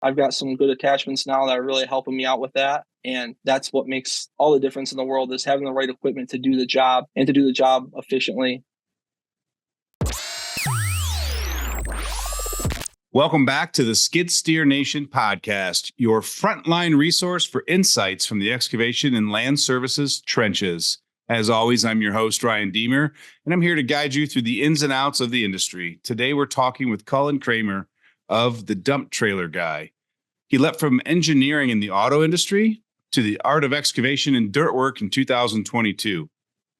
I've got some good attachments now that are really helping me out with that. And that's what makes all the difference in the world, is having the right equipment to do the job and to do the job efficiently. Welcome back to the Skid Steer Nation podcast, your frontline resource for insights from the excavation and land services trenches. As always, I'm your host, Ryan Deemer, and I'm here to guide you through the ins and outs of the industry. Today, we're talking with Cullen Cramer of the Dump Trailer Guy. He leapt from engineering in the auto industry to the art of excavation and dirt work in 2022.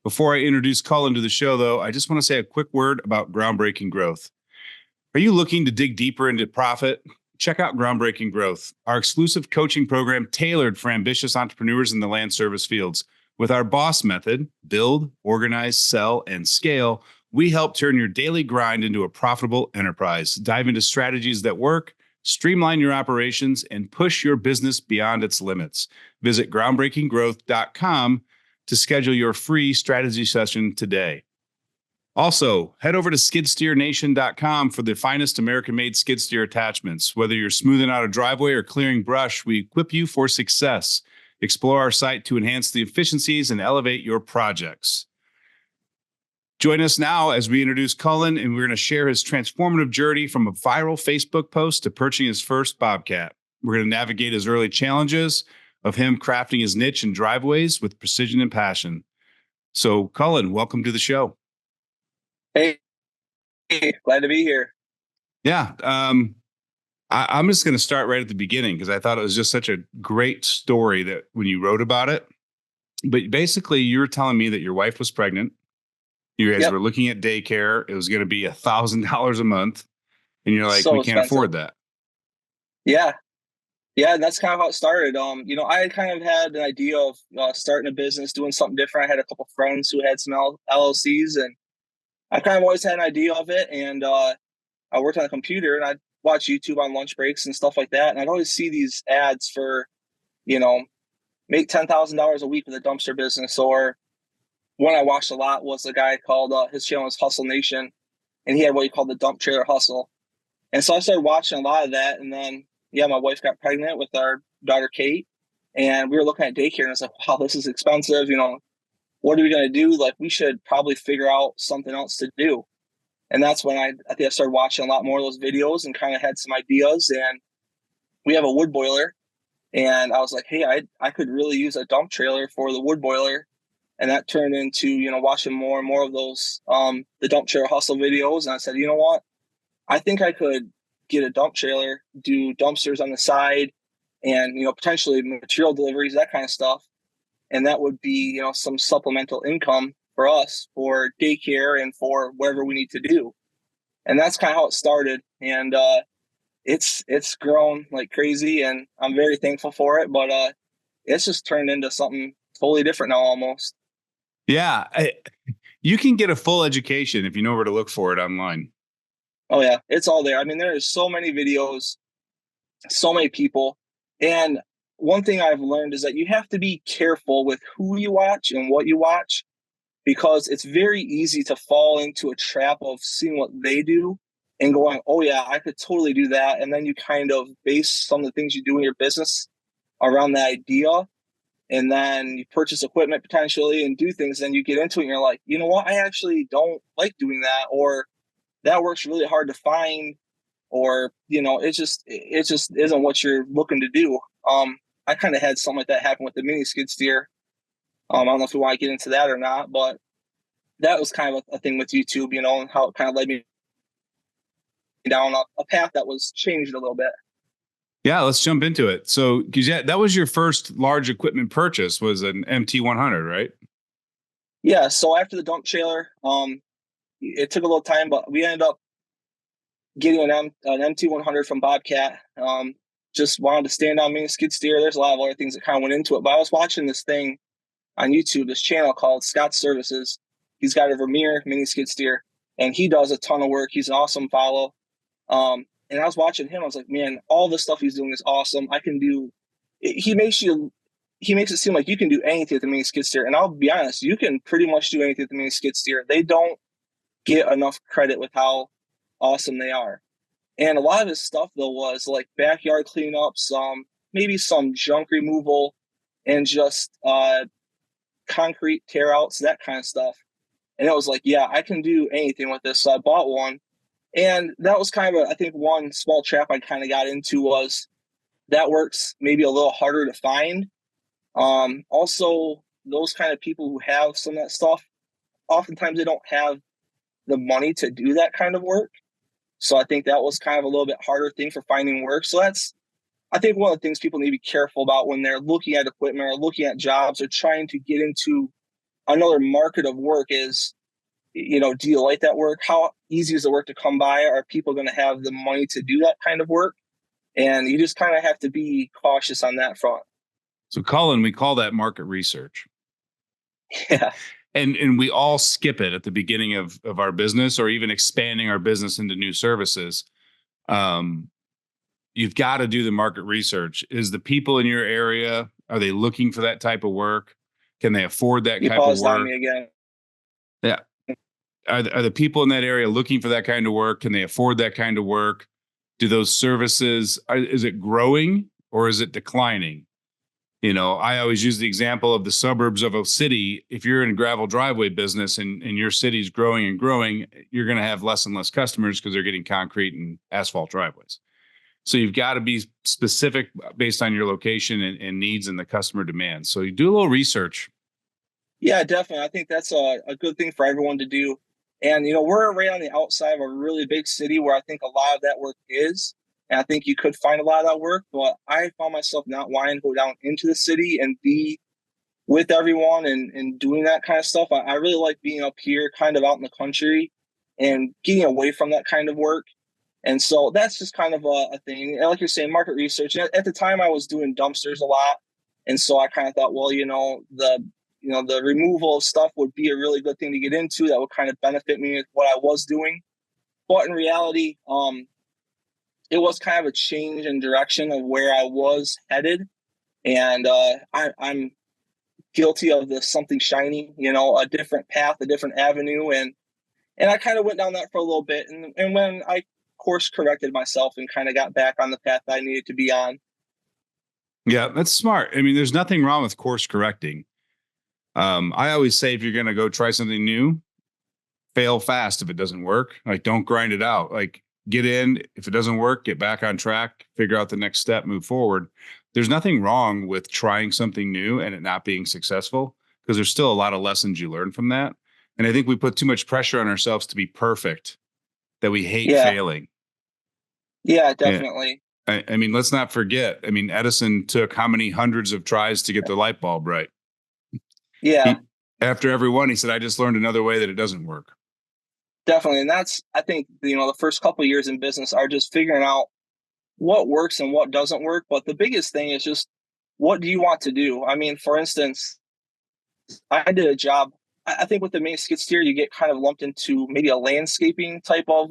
Before I introduce Cullen to the show, though, I just want to say a quick word about groundbreaking growth. Are you looking to dig deeper into profit? Check out Groundbreaking Growth, our exclusive coaching program tailored for ambitious entrepreneurs in the land service fields. With our BOSS method, build, organize, sell, and scale, we help turn your daily grind into a profitable enterprise. Dive into strategies that work, streamline your operations, and push your business beyond its limits. Visit groundbreakinggrowth.com to schedule your free strategy session today. Also, head over to skidsteernation.com for the finest American-made skid steer attachments. Whether you're smoothing out a driveway or clearing brush, we equip you for success. Explore our site to enhance the efficiencies and elevate your projects. Join us now as we introduce Cullen, and we're going to share his transformative journey from a viral Facebook post to purchasing his first Bobcat. We're going to navigate his early challenges of him crafting his niche in driveways with precision and passion. So, Cullen, welcome to the show. Hey, glad to be here. Yeah. I'm just going to start right at the beginning because I thought it was just such a great story that when you wrote about it. But basically, you were telling me that your wife was pregnant. You guys were looking at daycare. It was going to be $1,000 a month. And you're like, So we expensive. can't afford that. Yeah. Yeah, that's kind of how it started. I had kind of had an idea of starting a business, doing something different. I had a couple friends who had some LLCs, and I kind of always had an idea of it. And I worked on a computer, and I'd watch YouTube on lunch breaks and stuff like that. And I'd always see these ads for, make $10,000 a week with a dumpster business. Or one I watched a lot was a guy called, his channel was Hustle Nation, and he had what he called the Dump Trailer Hustle. And so I started watching a lot of that. And then, my wife got pregnant with our daughter, Kate, and we were looking at daycare, and I was like, wow, this is expensive. What are we going to do? Like, we should probably figure out something else to do. And that's when I think I started watching a lot more of those videos and kind of had some ideas. And we have a wood boiler, and I was like, hey, I could really use a dump trailer for the wood boiler. And that turned into, watching more and more of those, the dump trailer hustle videos. And I said, you know what? I think I could get a dump trailer, do dumpsters on the side, and, potentially material deliveries, that kind of stuff. And that would be, some supplemental income for us for daycare and for whatever we need to do. And that's kind of how it started. And it's grown like crazy, and I'm very thankful for it. But it's just turned into something totally different now almost. Yeah. You can get a full education if you know where to look for it online. Oh, yeah. It's all there. I mean, there's so many videos, so many people. And one thing I've learned is that you have to be careful with who you watch and what you watch, because it's very easy to fall into a trap of seeing what they do and going, oh, yeah, I could totally do that. And then you kind of base some of the things you do in your business around that idea. And then you purchase equipment potentially and do things. And you get into it and you're like, you know what? I actually don't like doing that. Or that work's really hard to find. Or, it just isn't what you're looking to do. I kind of had something like that happen with the mini skid steer. I don't know if we want to get into that or not, but that was kind of a thing with YouTube, and how it kind of led me down a path that was changed a little bit. Yeah, let's jump into it. So, because that was your first large equipment purchase, was an MT100, right? Yeah. So after the dump trailer, it took a little time, but we ended up getting an MT100 from Bobcat. Just wanted to stand on mini skid steer. There's a lot of other things that kind of went into it, but I was watching this thing on YouTube, this channel called Scott Services. He's got a Vermeer mini skid steer, and he does a ton of work. He's an awesome follow. And I was watching him. I was like, man, all the stuff he's doing is awesome. I can do. He makes it seem like you can do anything with the mini skid steer. And I'll be honest, you can pretty much do anything with the mini skid steer. They don't get enough credit with how awesome they are. And a lot of his stuff though was like backyard cleanup, maybe some junk removal, and just concrete tear outs, that kind of stuff. And it was like, yeah, I can do anything with this. So I bought one. And that was kind of I think one small trap I kind of got into was that works maybe a little harder to find. Also, those kind of people who have some of that stuff, oftentimes they don't have the money to do that kind of work. So I think that was kind of a little bit harder thing for finding work. So that's, I think, one of the things people need to be careful about when they're looking at equipment or looking at jobs or trying to get into another market of work is, do you like that work? How easy is the work to come by? Are people going to have the money to do that kind of work? And you just kind of have to be cautious on that front. So, Cullen, we call that market research. Yeah. And we all skip it at the beginning of our business or even expanding our business into new services. You've got to do the market research. Is the people in your area, are they looking for that type of work? Can they afford that You type of paused on work? me again. Yeah. Are the people in that area looking for that kind of work? Can they afford that kind of work? Do those services, is it growing or is it declining? I always use the example of the suburbs of a city. If you're in a gravel driveway business and your city's growing and growing, you're going to have less and less customers because they're getting concrete and asphalt driveways. So you've got to be specific based on your location and needs and the customer demand. So you do a little research. Yeah, definitely. I think that's a good thing for everyone to do. And, we're right on the outside of a really big city where I think a lot of that work is. And I think you could find a lot of that work, but I found myself not wanting to go down into the city and be with everyone and doing that kind of stuff. I really like being up here, kind of out in the country and getting away from that kind of work. And so that's just kind of a thing. And like you're saying, market research. At the time, I was doing dumpsters a lot, and so I kind of thought, well, the removal of stuff would be a really good thing to get into. That would kind of benefit me with what I was doing. But in reality, it was kind of a change in direction of where I was headed, and I'm guilty of the something shiny, a different path, a different avenue, and I kind of went down that for a little bit, and when I course corrected myself and kind of got back on the path I needed to be on. Yeah, that's smart. I mean, there's nothing wrong with course correcting. I always say if you're going to go try something new, fail fast if it doesn't work. Like, don't grind it out. Like, get in. If it doesn't work, get back on track, figure out the next step, move forward. There's nothing wrong with trying something new and it not being successful because there's still a lot of lessons you learn from that. And I think we put too much pressure on ourselves to be perfect that we hate Yeah. failing. Yeah, definitely. I mean, let's not forget. I mean, Edison took how many hundreds of tries to get the light bulb right? Yeah. After every one, he said, I just learned another way that it doesn't work. Definitely. And that's, I think, the first couple of years in business are just figuring out what works and what doesn't work. But the biggest thing is just, what do you want to do? I mean, for instance, I did a job. I think with the main skid steer, you get kind of lumped into maybe a landscaping type of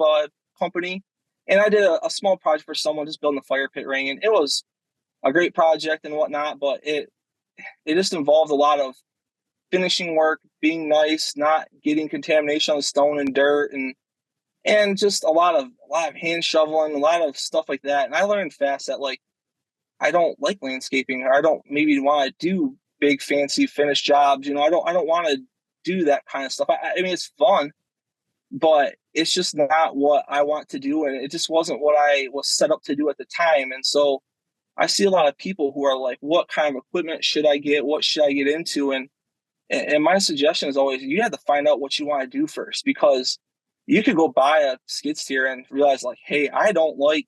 company. And I did a small project for someone just building a fire pit ring. And it was a great project and whatnot, but it just involved a lot of finishing work, being nice, not getting contamination on the stone and dirt, and just a lot of hand shoveling, a lot of stuff like that. And I learned fast that like I don't like landscaping, or I don't maybe want to do big fancy finished jobs. I don't want to do that kind of stuff. I mean, it's fun, but it's just not what I want to do, and it just wasn't what I was set up to do at the time. And so I see a lot of people who are like, what kind of equipment should I get? What should I get into? And my suggestion is always, you have to find out what you want to do first, because you could go buy a skid steer and realize like, hey, I don't like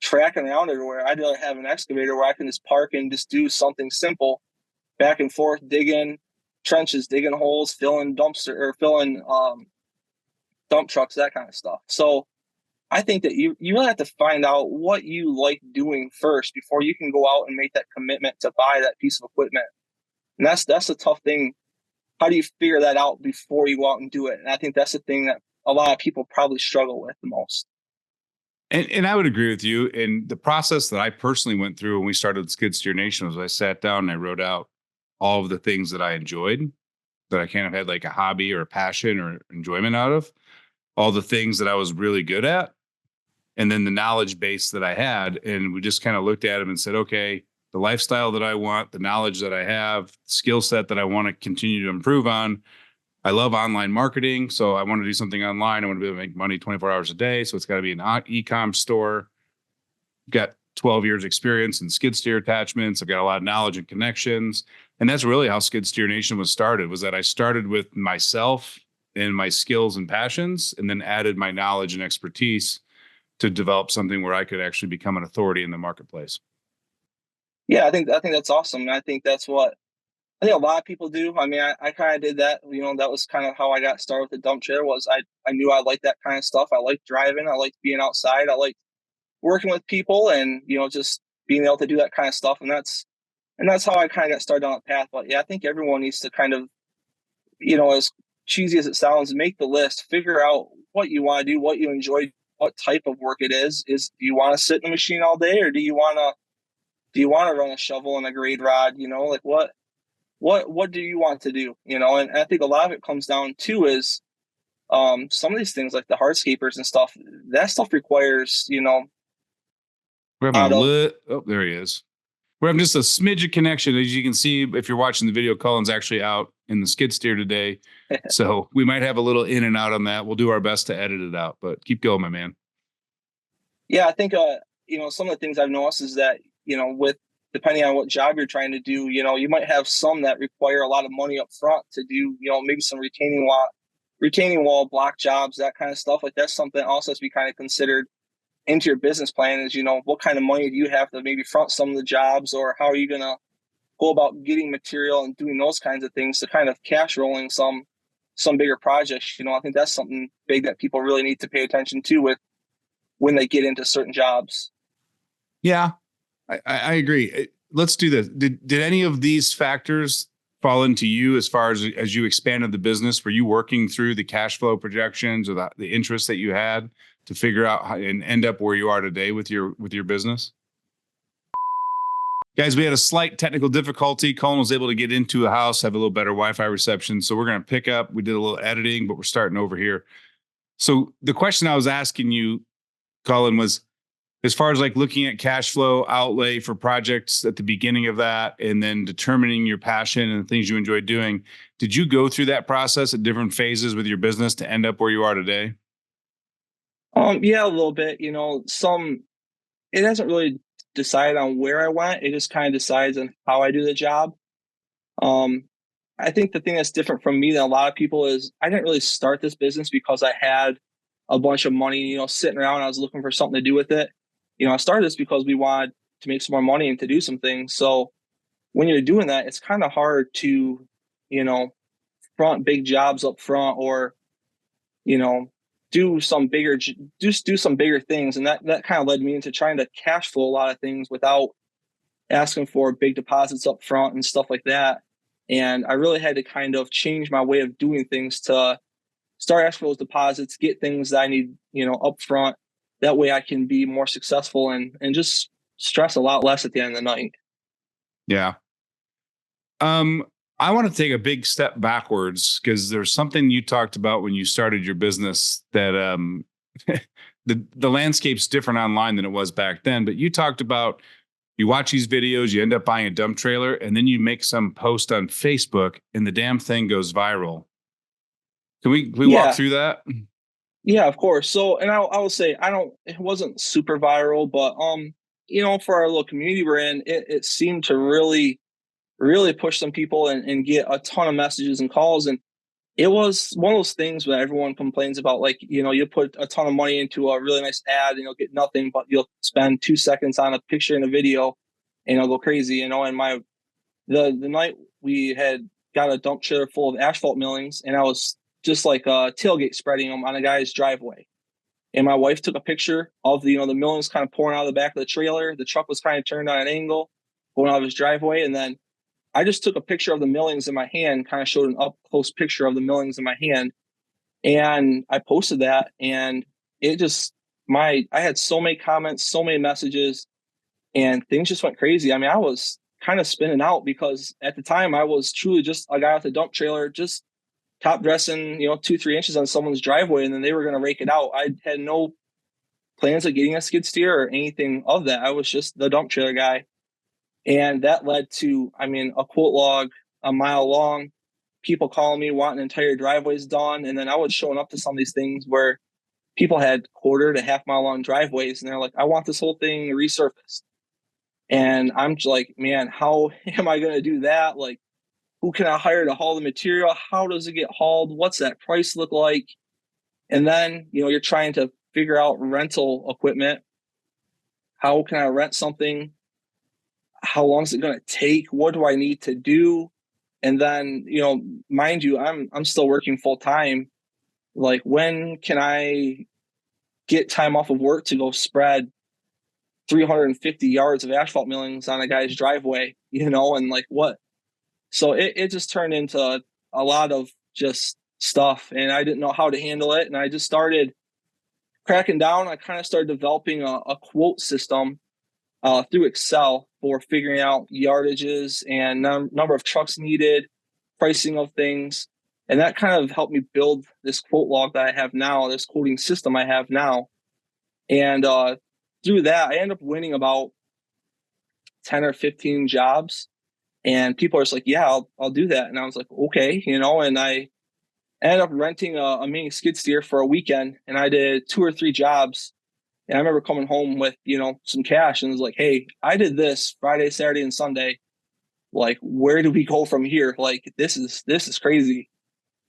tracking around everywhere. I'd rather have an excavator where I can just park and just do something simple, back and forth, digging trenches, digging holes, filling dumpster or filling dump trucks, that kind of stuff. So I think that you really have to find out what you like doing first before you can go out and make that commitment to buy that piece of equipment. And that's a tough thing. How do you figure that out before you go out and do it? And I think that's the thing that a lot of people probably struggle with the most. And I would agree with you. And the process that I personally went through when we started Skid Steer Nation was I sat down and I wrote out all of the things that I enjoyed, that I kind of had like a hobby or a passion or enjoyment out of, all the things that I was really good at, and then the knowledge base that I had. And we just kind of looked at them and said, okay, the lifestyle that I want, the knowledge that I have, skill set that I want to continue to improve on. I love online marketing. So I want to do something online. I want to be able to make money 24 hours a day. So it's got to be an e-com store. Got 12 years experience in skid steer attachments. I've got a lot of knowledge and connections. And that's really how Skid Steer Nation was started, was that I started with myself and my skills and passions, and then added my knowledge and expertise to develop something where I could actually become an authority in the marketplace. Yeah, I think that's awesome. And I think that's what I think a lot of people do. I mean, I kind of did that. That was kind of how I got started with the dump trailer. Was I knew I liked that kind of stuff. I liked driving. I liked being outside. I liked working with people, and just being able to do that kind of stuff. And that's how I kind of got started on that path. But yeah, I think everyone needs to kind of, as cheesy as it sounds, make the list, figure out what you want to do, what you enjoy, what type of work it is. Do you want to sit in a machine all day, or do you want to run a shovel and a grade rod? Like what do you want to do? And I think a lot of it comes down to is some of these things like the hardscapers and stuff. That stuff requires We're having out a of oh, there he is. We're having just a smidge of connection. As you can see, if you're watching the video, Cullen's actually out in the skid steer today. So we might have a little in and out on that. We'll do our best to edit it out, but keep going, my man. Yeah, I think some of the things I've noticed is that with depending on what job you're trying to do, you might have some that require a lot of money up front to do, maybe some retaining wall block jobs, that kind of stuff. Like that's something also has to be kind of considered into your business plan. Is what kind of money do you have to maybe front some of the jobs, or how are you gonna go about getting material and doing those kinds of things to kind of cash rolling some bigger projects. I think that's something big that people really need to pay attention to with when they get into certain jobs. Yeah, I agree. Let's do this. Did any of these factors fall into you as far as you expanded the business? Were you working through the cash flow projections or the interest that you had to figure out how and end up where you are today with your business? Guys, we had a slight technical difficulty. Cullen was able to get into a house, have a little better Wi-Fi reception. So we're going to pick up. We did a little editing, but we're starting over here. So the question I was asking you, Cullen, was as far as like looking at cash flow outlay for projects at the beginning of that, and then determining your passion and the things you enjoy doing. Did you go through that process at different phases with your business to end up where you are today? Yeah, a little bit. It hasn't really decided on where I went. It just kind of decides on how I do the job. I think the thing that's different from me than a lot of people is I didn't really start this business because I had a bunch of money, sitting around. I was looking for something to do with it. I started this because we wanted to make some more money and to do some things. So when you're doing that, it's kind of hard to, front big jobs up front, or, do some bigger, just do some bigger things. And that kind of led me into trying to cash flow a lot of things without asking for big deposits up front and stuff like that. And I really had to kind of change my way of doing things to start asking for those deposits, get things that I need, up front. That way I can be more successful and just stress a lot less at the end of the night. Yeah. I want to take a big step backwards because there's something you talked about when you started your business that the landscape's different online than it was back then. But you talked about you watch these videos, you end up buying a dump trailer, and then you make some post on Facebook and the damn thing goes viral. Can we walk through that? Yeah, of course. So, and I will say, it wasn't super viral, but, for our little community we're in, it seemed to really, really push some people and get a ton of messages and calls. And it was one of those things where everyone complains about, like, you put a ton of money into a really nice ad and you'll get nothing, but you'll spend 2 seconds on a picture and a video and it'll go crazy, and the night we had got a dump trailer full of asphalt millings, and I was just like tailgate spreading them on a guy's driveway. And my wife took a picture of the millings kind of pouring out of the back of the trailer. The truck was kind of turned on an angle going out of his driveway. And then I just took a picture of the millings in my hand, kind of showed an up close picture of the millings in my hand. And I posted that, and it just, I had so many comments, so many messages, and things just went crazy. I mean, I was kind of spinning out because at the time I was truly just a guy with a dump trailer, just top dressing, 2-3 inches on someone's driveway, and then they were going to rake it out. I had no plans of getting a skid steer or anything of that. I was just the dump trailer guy. And that led to, I mean, a quote log a mile long, people calling me wanting entire driveways done. And then I was showing up to some of these things where people had quarter to half mile long driveways. And they're like, I want this whole thing resurfaced. And I'm just like, man, how am I going to do that? Like, who can I hire to haul the material? How does it get hauled? What's that price look like? And then, you're trying to figure out rental equipment. How can I rent something? How long is it going to take? What do I need to do? And then, mind you, I'm still working full time. Like, when can I get time off of work to go spread 350 yards of asphalt millings on a guy's driveway, and like what? So it just turned into a lot of just stuff, and I didn't know how to handle it. And I just started cracking down. I kind of started developing a quote system through Excel for figuring out yardages and number of trucks needed, pricing of things. And that kind of helped me build this quote log that I have now, this quoting system I have now. And through that, I ended up winning about 10 or 15 jobs. And people are just like, yeah, I'll do that. And I was like, okay, and I ended up renting a mini skid steer for a weekend. And I did 2 or 3 jobs. And I remember coming home with, some cash, and it was like, hey, I did this Friday, Saturday, and Sunday. Like, where do we go from here? Like, this is crazy.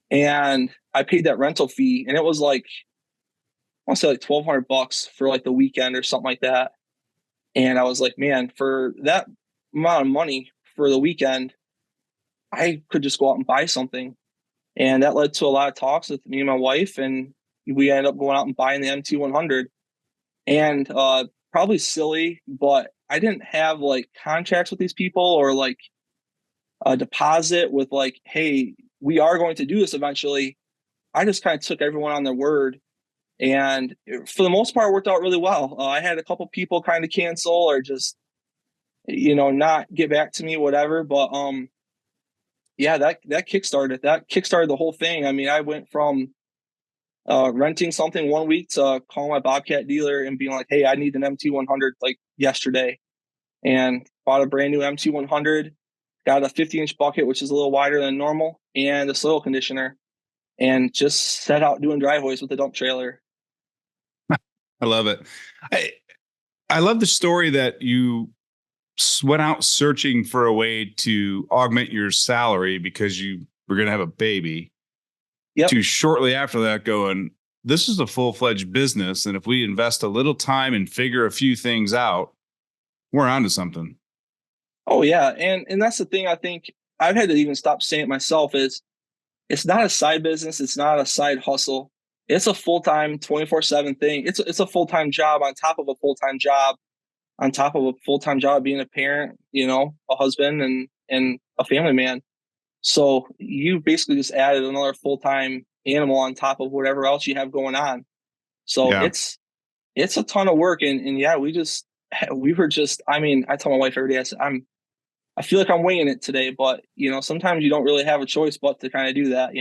And I paid that rental fee, and it was like, I want to say like $1,200 for like the weekend or something like that. And I was like, man, for that amount of money for the weekend, I could just go out and buy something. And that led to a lot of talks with me and my wife, and we ended up going out and buying the MT100. And probably silly, but I didn't have like contracts with these people or like a deposit with like, hey, we are going to do this eventually. I just kind of took everyone on their word. And for the most part, it worked out really well. I had a couple people kind of cancel or just, not get back to me, whatever. But yeah, that kickstarted the whole thing. I mean, I went from renting something one week to calling my Bobcat dealer and being like, hey, I need an MT100 like yesterday, and bought a brand new MT100, got a 50-inch bucket, which is a little wider than normal, and a soil conditioner, and just set out doing driveways with the dump trailer. I love it. I love the story that you went out searching for a way to augment your salary because you were going to have a baby. Yep. To shortly after that going, this is a full-fledged business. And if we invest a little time and figure a few things out, we're onto something. Oh yeah. And that's the thing I think I've had to even stop saying it myself is it's not a side business. It's not a side hustle. It's a full-time 24/7 thing. It's a full-time job on top of a full-time job, on top of a full-time job being a parent, a husband and a family man. So you basically just added another full-time animal on top of whatever else you have going on. So Yeah. it's a ton of work. And yeah, we were just, I mean, I tell my wife every day, I said, I feel like I'm winging it today, but sometimes you don't really have a choice but to kind of do that,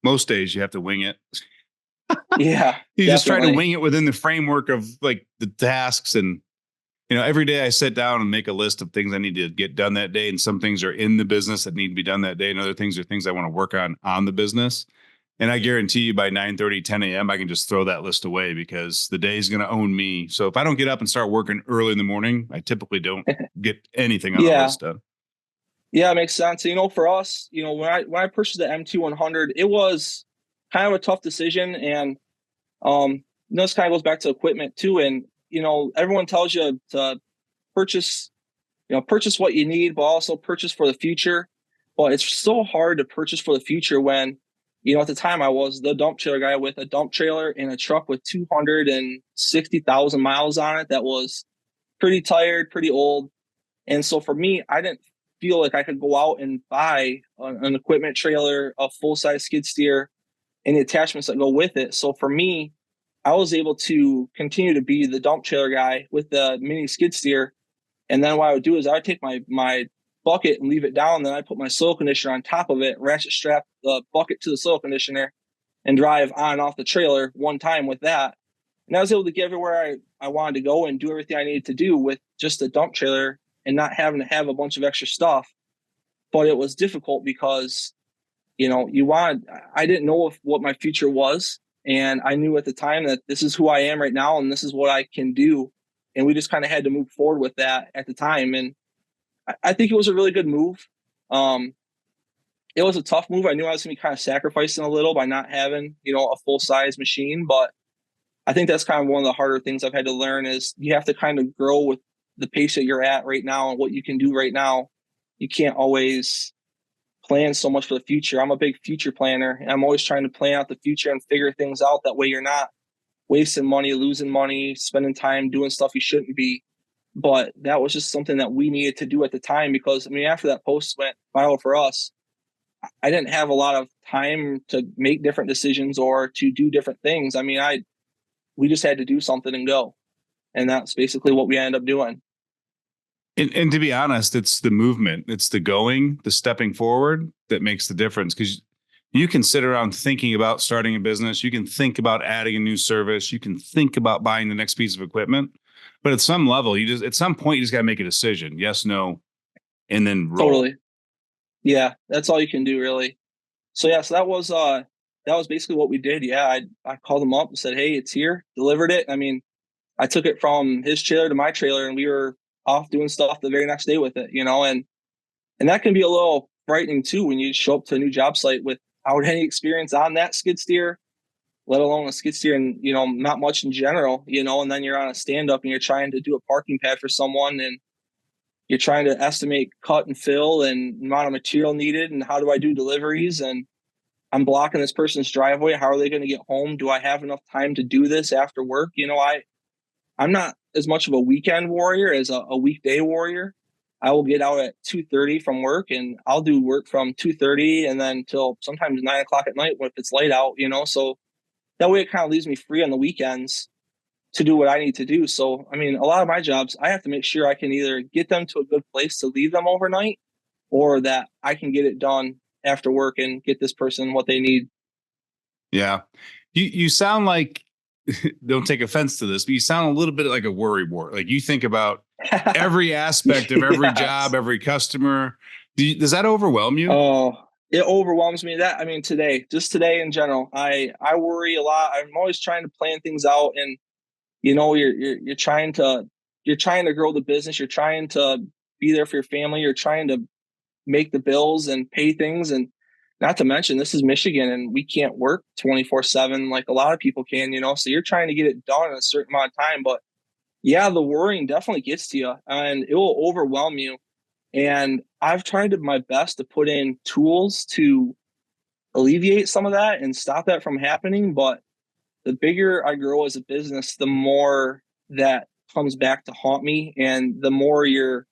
Most days you have to wing it. Yeah. You definitely. Just try to wing it within the framework of like the tasks. And, every day I sit down and make a list of things I need to get done that day. And some things are in the business that need to be done that day. And other things are things I want to work on the business. And I guarantee you by 9:30, 10 a.m., I can just throw that list away because the day is going to own me. So if I don't get up and start working early in the morning, I typically don't get anything on the list done. Yeah, it makes sense. For us, when I purchased the MT100, it was kind of a tough decision. And this kind of goes back to equipment too. And, everyone tells you to purchase what you need, but also purchase for the future. But it's so hard to purchase for the future when, at the time I was the dump trailer guy with a dump trailer and a truck with 260,000 miles on it that was pretty tired, pretty old. And so for me, I didn't feel like I could go out and buy an equipment trailer, a full-size skid steer, and the attachments that go with it. So for me, I was able to continue to be the dump trailer guy with the mini skid steer. And then what I would do is I would take my bucket and leave it down. Then I put my soil conditioner on top of it, ratchet strap the bucket to the soil conditioner, and drive on and off the trailer one time with that. And I was able to get everywhere I wanted to go and do everything I needed to do with just a dump trailer and not having to have a bunch of extra stuff. But it was difficult because, I didn't know what my future was. And I knew at the time that this is who I am right now and this is what I can do. And we just kind of had to move forward with that at the time. And I think it was a really good move. Um, it was a tough move. I knew I was going to be kind of sacrificing a little by not having, a full size machine, but I think that's kind of one of the harder things I've had to learn is you have to kind of grow with the pace that you're at right now and what you can do right now. You can't always plan so much for the future. I'm a big future planner and I'm always trying to plan out the future and figure things out. That way you're not wasting money, losing money, spending time doing stuff you shouldn't be. But that was just something that we needed to do at the time because, after that post went viral for us, I didn't have a lot of time to make different decisions or to do different things. We just had to do something and go. And that's basically what we ended up doing. And to be honest, it's the movement, it's the going, the stepping forward that makes the difference. Because you can sit around thinking about starting a business. You can think about adding a new service. You can think about buying the next piece of equipment. But at some level, at some point, you just got to make a decision. Yes, no, and then roll. Totally. Yeah, that's all you can do, really. So yeah, so that was basically what we did. Yeah, I called him up and said, "Hey, it's here." Delivered it. I took it from his trailer to my trailer, and we were off doing stuff the very next day with it. And that can be a little frightening too when you show up to a new job site without any experience on that skid steer, let alone a skid steer, and not much in general. And then you're on a stand up and you're trying to do a parking pad for someone, and you're trying to estimate cut and fill and amount of material needed, and how do I do deliveries, and I'm blocking this person's driveway. How are they going to get home? Do I have enough time to do this after work? I'm not as much of a weekend warrior as a weekday warrior. I will get out at 2:30 from work and I'll do work from 2:30 and then till sometimes 9 o'clock at night if it's light out, so that way it kind of leaves me free on the weekends to do what I need to do. So, a lot of my jobs, I have to make sure I can either get them to a good place to leave them overnight or that I can get it done after work and get this person what they need. Yeah. You sound like, don't take offense to this, but you sound a little bit like a worry wart. Like you think about every aspect of every job, every customer. Does that overwhelm you? Oh, it overwhelms me just today in general, I worry a lot. I'm always trying to plan things out and, you're trying to grow the business. You're trying to be there for your family. You're trying to make the bills and pay things. And not to mention, this is Michigan and we can't work 24/7 like a lot of people can, so you're trying to get it done in a certain amount of time. But yeah, the worrying definitely gets to you and it will overwhelm you. And I've tried my best to put in tools to alleviate some of that and stop that from happening. But the bigger I grow as a business, the more that comes back to haunt me and the more your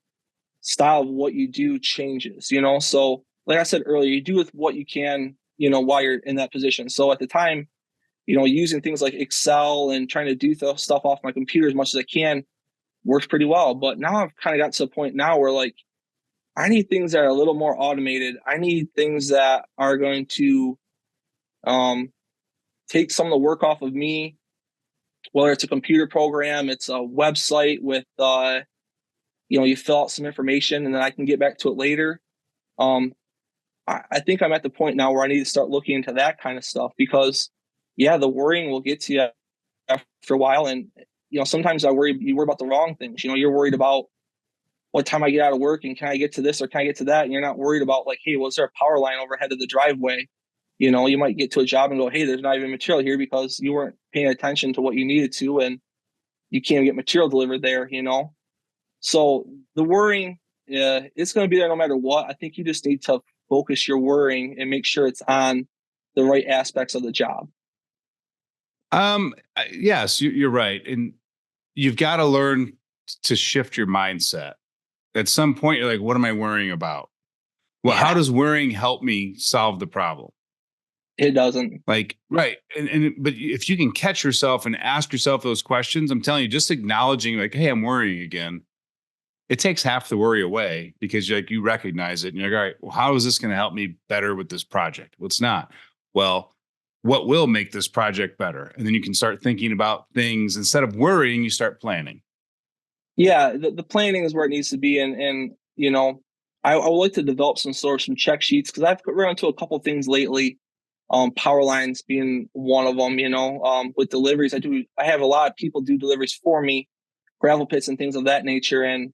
style of what you do changes, So like I said earlier, you do with what you can, while you're in that position. So at the time, using things like Excel and trying to do stuff off my computer as much as I can works pretty well. But now I've kind of got to a point now where like I need things that are a little more automated. I need things that are going to um, take some of the work off of me, whether it's a computer program, it's a website with, you fill out some information and then I can get back to it later. Um, I think I'm at the point now where I need to start looking into that kind of stuff because, yeah, the worrying will get to you after a while. And, sometimes you worry about the wrong things. You're worried about what time I get out of work and can I get to this or can I get to that? And you're not worried about like, hey, was there a power line overhead of the driveway? You might get to a job and go, hey, there's not even material here because you weren't paying attention to what you needed to and you can't get material delivered there, So the worrying, it's going to be there no matter what. I think you just need to focus your worrying and make sure it's on the right aspects of the job. Yes, you're right. And you've got to learn to shift your mindset. At some point, you're like, what am I worrying about? Well, Yeah. how does worrying help me solve the problem? It doesn't. Like, right. But if you can catch yourself and ask yourself those questions, I'm telling you, just acknowledging like, hey, I'm worrying again. It takes half the worry away because you recognize it and you're like, all right, well, how is this going to help me better with this project? Well, it's not. Well, what will make this project better? And then you can start thinking about things instead of worrying, you start planning. Yeah, the planning is where it needs to be. And I would like to develop some check sheets, because I've run into a couple of things lately. Power lines being one of them, with deliveries. I have a lot of people do deliveries for me, gravel pits and things of that nature. And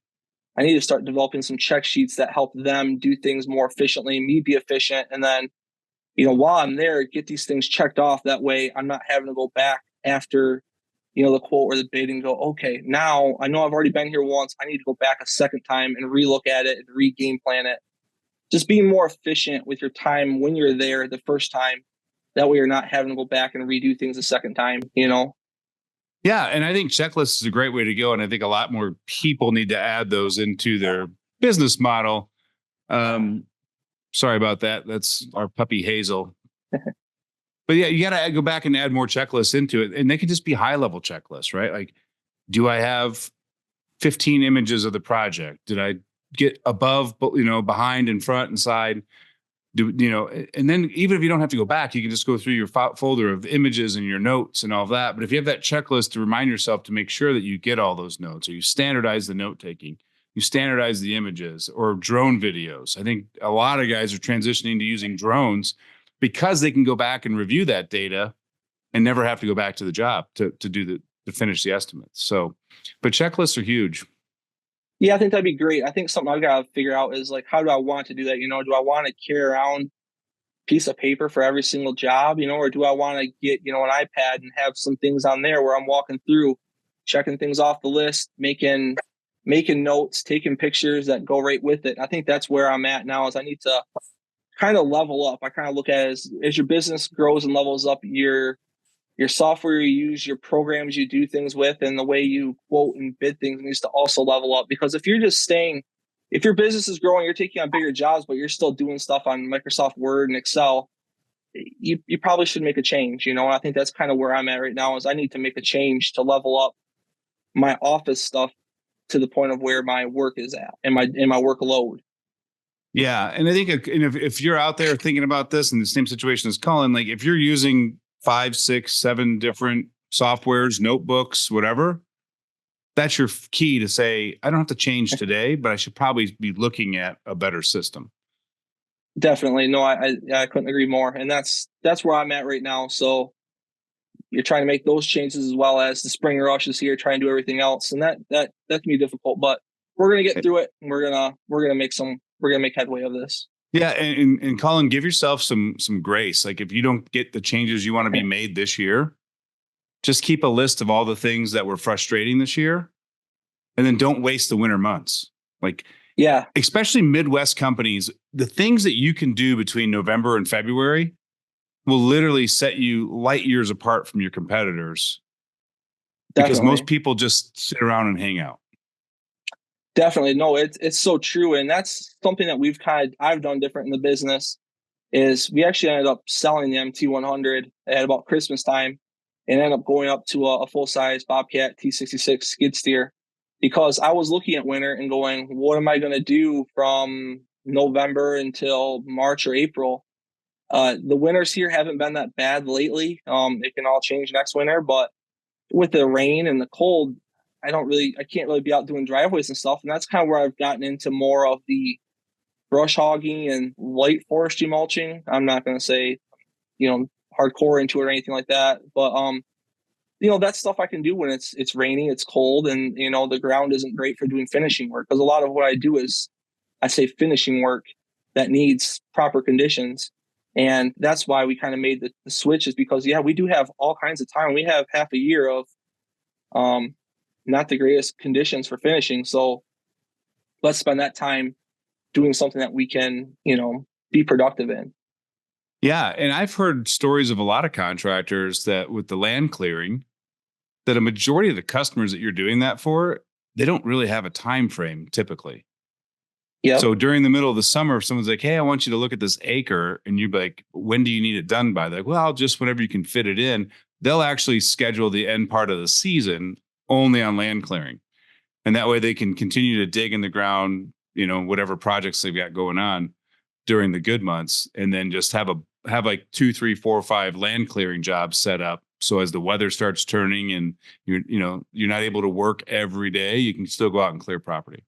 I need to start developing some check sheets that help them do things more efficiently, me be efficient. And then, while I'm there, get these things checked off. That way I'm not having to go back after, the quote or the bid and go, okay, now I know I've already been here once. I need to go back a second time and relook at it and re-game plan it. Just being more efficient with your time when you're there the first time. That way you're not having to go back and redo things a second time. Yeah. And I think checklists is a great way to go. And I think a lot more people need to add those into their business model. Sorry about that. That's our puppy Hazel. But yeah, you got to go back and add more checklists into it. And they can just be high level checklists, right? Like, do I have 15 images of the project? Did I get above, behind and front and side? And then even if you don't have to go back, you can just go through your folder of images and your notes and all of that. But if you have that checklist to remind yourself to make sure that you get all those notes, or you standardize the note taking, you standardize the images, or drone videos. I think a lot of guys are transitioning to using drones because they can go back and review that data and never have to go back to the job to finish the estimates. So, but checklists are huge. Yeah, I think that'd be great. I think something I've got to figure out is, like, how do I want to do that? Do I want to carry around a piece of paper for every single job, or do I want to get, an iPad and have some things on there where I'm walking through, checking things off the list, making notes, taking pictures that go right with it. I think that's where I'm at now, is I need to kind of level up. I kind of look at it as your business grows and levels up, your software you use, your programs you do things with, and the way you quote and bid things needs to also level up. Because if your business is growing, you're taking on bigger jobs, but you're still doing stuff on Microsoft Word and Excel, you probably should make a change. And I think that's kind of where I'm at right now, is I need to make a change to level up my office stuff to the point of where my work is at and my workload. Yeah. And I think if you're out there thinking about this in the same situation as Cullen, like if you're using 5, 6, 7 different softwares, notebooks, whatever, that's your key to say, I don't have to change today, but I should probably be looking at a better system. Definitely. No, I couldn't agree more. And that's where I'm at right now. So you're trying to make those changes, as well as the spring rush is here, trying to do everything else. And that can be difficult, but we're going to get through it, and we're going to make headway of this. Yeah. And Colin, give yourself some grace. Like, if you don't get the changes you want to be made this year, just keep a list of all the things that were frustrating this year, and then don't waste the winter months. Like, yeah, especially Midwest companies, the things that you can do between November and February will literally set you light years apart from your competitors. Because most people just sit around and hang out. Definitely. No, it's so true. And that's something that I've done different in the business, is we actually ended up selling the MT100 at about Christmas time, and ended up going up to a full-size Bobcat T66 skid steer, because I was looking at winter and going, what am I going to do from November until March or April? The winters here haven't been that bad lately. It can all change next winter, but with the rain and the cold, I can't really be out doing driveways and stuff. And that's kind of where I've gotten into more of the brush hogging and light forestry mulching. I'm not going to say, hardcore into it or anything like that, but that stuff I can do when it's raining, it's cold, and the ground isn't great for doing finishing work. Because a lot of what I do is, I say, finishing work that needs proper conditions. And that's why we kind of made the switch, is because, we do have all kinds of time. We have half a year of not the greatest conditions for finishing. So let's spend that time doing something that we can, be productive in. Yeah. And I've heard stories of a lot of contractors that, with the land clearing, that a majority of the customers that you're doing that for, they don't really have a time frame typically. Yeah. So during the middle of the summer, if someone's like, hey, I want you to look at this acre, and you're like, when do you need it done by? They're like, well, just whenever you can fit it in. They'll actually schedule the end part of the season only on land clearing. And that way they can continue to dig in the ground, whatever projects they've got going on during the good months, and then just have have like 2, 3, 4, 5 land clearing jobs set up. So as the weather starts turning and you're not able to work every day, you can still go out and clear property.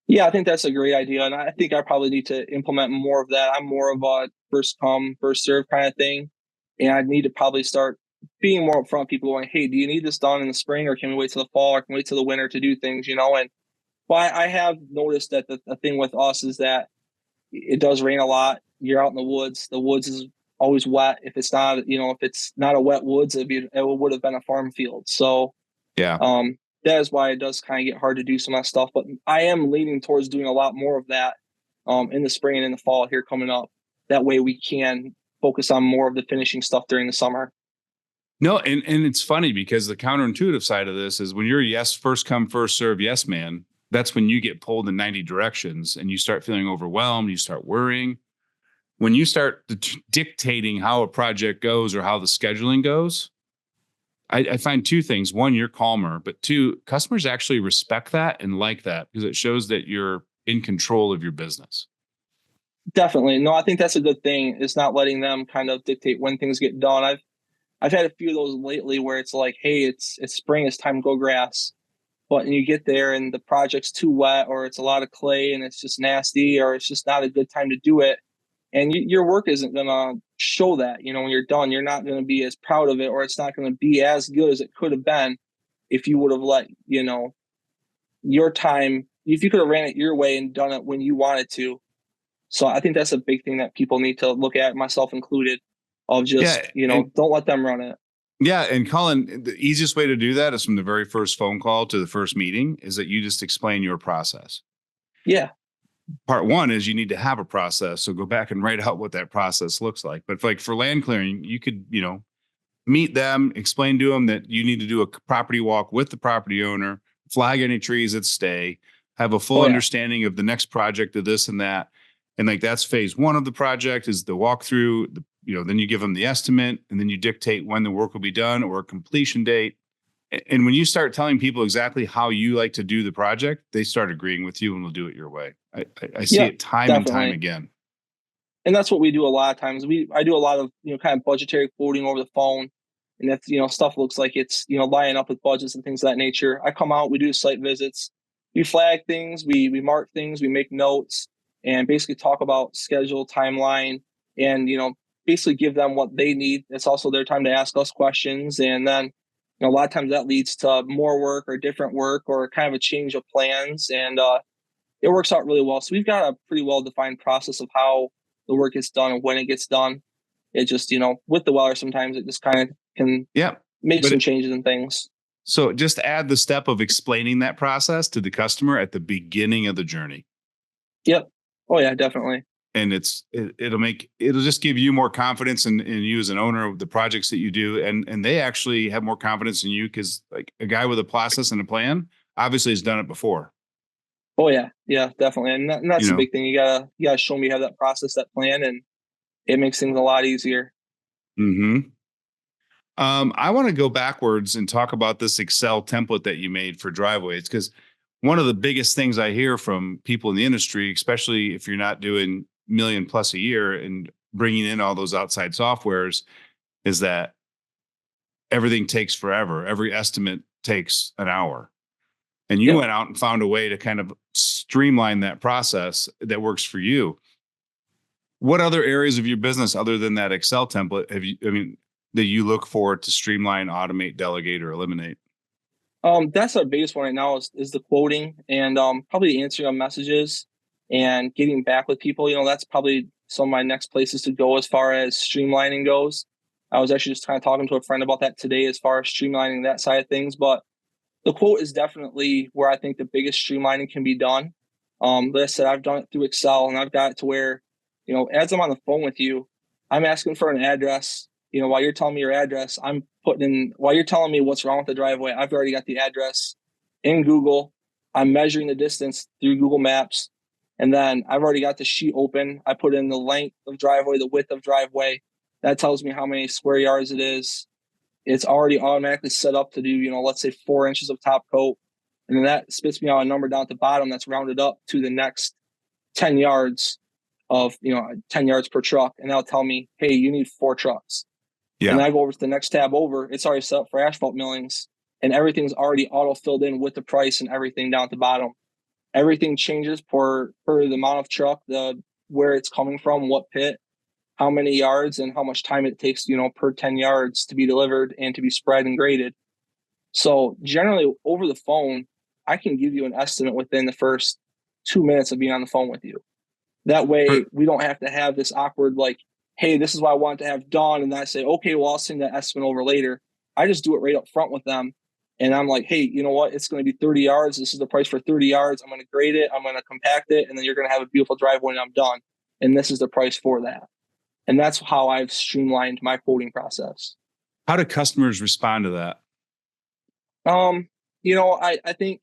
Yeah, I think that's a great idea. And I think I probably need to implement more of that. I'm more of a first come, first serve kind of thing. And I need to probably start being more upfront. People going, hey, do you need this done in the spring, or can we wait till the fall, or can we wait till the winter to do things, And well, I have noticed that the thing with us is that it does rain a lot. You're out in the woods. The woods is always wet. If it's not a wet woods, it would have been a farm field. So Yeah. that is why it does kind of get hard to do some of that stuff. But I am leaning towards doing a lot more of that in the spring and in the fall here coming up. That way we can focus on more of the finishing stuff during the summer. No, and it's funny because the counterintuitive side of this is when you're a first come, first serve, yes man, that's when you get pulled in 90 directions and you start feeling overwhelmed, you start worrying. When you start dictating how a project goes or how the scheduling goes, I find two things. One, you're calmer, but two, customers actually respect that and like that because it shows that you're in control of your business. Definitely. No, I think that's a good thing. It's not letting them kind of dictate when things get done. I've had a few of those lately where it's like, hey, it's spring, it's time to go grass. But you get there and the project's too wet, or it's a lot of clay and it's just nasty, or it's just not a good time to do it. And your work isn't going to show that. When you're done, you're not going to be as proud of it, or it's not going to be as good as it could have been if you would have let, your time, if you could have ran it your way and done it when you wanted to. So I think that's a big thing that people need to look at, myself included, of just, Yeah. don't let them run it. Yeah. And Cullen, the easiest way to do that is from the very first phone call to the first meeting is that you just explain your process. Yeah. Part one is you need to have a process. So go back and write out what that process looks like. But like for land clearing, you could, meet them, explain to them that you need to do a property walk with the property owner, flag any trees that stay, have a full Oh, yeah. understanding of the next project of this and that. And like that's phase one of the project is the walkthrough, then you give them the estimate and then you dictate when the work will be done or a completion date. And when you start telling people exactly how you like to do the project, they start agreeing with you and will do it your way. I see Yeah, it time and time definitely. again. And that's what we do a lot of times. I do a lot of, kind of budgetary quoting over the phone. And that's, stuff looks like it's, lining up with budgets and things of that nature. I come out, we do site visits, we flag things, we mark things, we make notes, and basically talk about schedule, timeline, and, basically give them what they need. It's also their time to ask us questions. And then, a lot of times that leads to more work or different work or kind of a change of plans. And it works out really well. So we've got a pretty well-defined process of how the work gets done and when it gets done. It just, with the weather, sometimes it just kind of can make some changes and things. So just add the step of explaining that process to the customer at the beginning of the journey. Yep. Oh yeah, definitely. And it'll just give you more confidence in you as an owner of the projects that you do. And they actually have more confidence in you because like a guy with a process and a plan obviously has done it before. Oh yeah. Yeah, definitely. And that's the big thing. You gotta show me how that process, that plan, and it makes things a lot easier. Mm-hmm. I want to go backwards and talk about this Excel template that you made for driveways, because one of the biggest things I hear from people in the industry, especially if you're not doing million plus a year and bringing in all those outside softwares, is that everything takes forever. Every estimate takes an hour. And you went out and found a way to kind of streamline that process that works for you. What other areas of your business, other than that Excel template, that you look for to streamline, automate, delegate, or eliminate? That's our biggest one right now is the quoting and probably answering on messages and getting back with people. That's probably some of my next places to go as far as streamlining goes. I was actually just kind of talking to a friend about that today as far as streamlining that side of things. But the quote is definitely where I think the biggest streamlining can be done. Like I said, I've done it through Excel and I've got it to where, as I'm on the phone with you, I'm asking for an address. While you're telling me your address, while you're telling me what's wrong with the driveway, I've already got the address in Google. I'm measuring the distance through Google Maps. And then I've already got the sheet open. I put in the length of driveway, the width of driveway. That tells me how many square yards it is. It's already automatically set up to do, let's say 4 inches of top coat. And then that spits me out a number down at the bottom that's rounded up to the next 10 yards. of 10 yards per truck, and they'll tell me, hey, you need 4 trucks. And Yeah. then I go over to the next tab over, it's already set up for asphalt millings, and everything's already auto filled in with the price and everything down at the bottom. Everything changes per the amount of truck, the where it's coming from, what pit, how many yards, and how much time it takes, per 10 yards to be delivered and to be spread and graded. So generally over the phone, I can give you an estimate within the first 2 minutes of being on the phone with you. That way we don't have to have this awkward, like, hey, this is what I want to have done. And then I say, okay, well, I'll send that estimate over later. I just do it right up front with them. And I'm like, hey, you know what? It's going to be 30 yards. This is the price for 30 yards. I'm going to grade it. I'm going to compact it. And then you're going to have a beautiful driveway when I'm done. And this is the price for that. And that's how I've streamlined my quoting process. How do customers respond to that? I think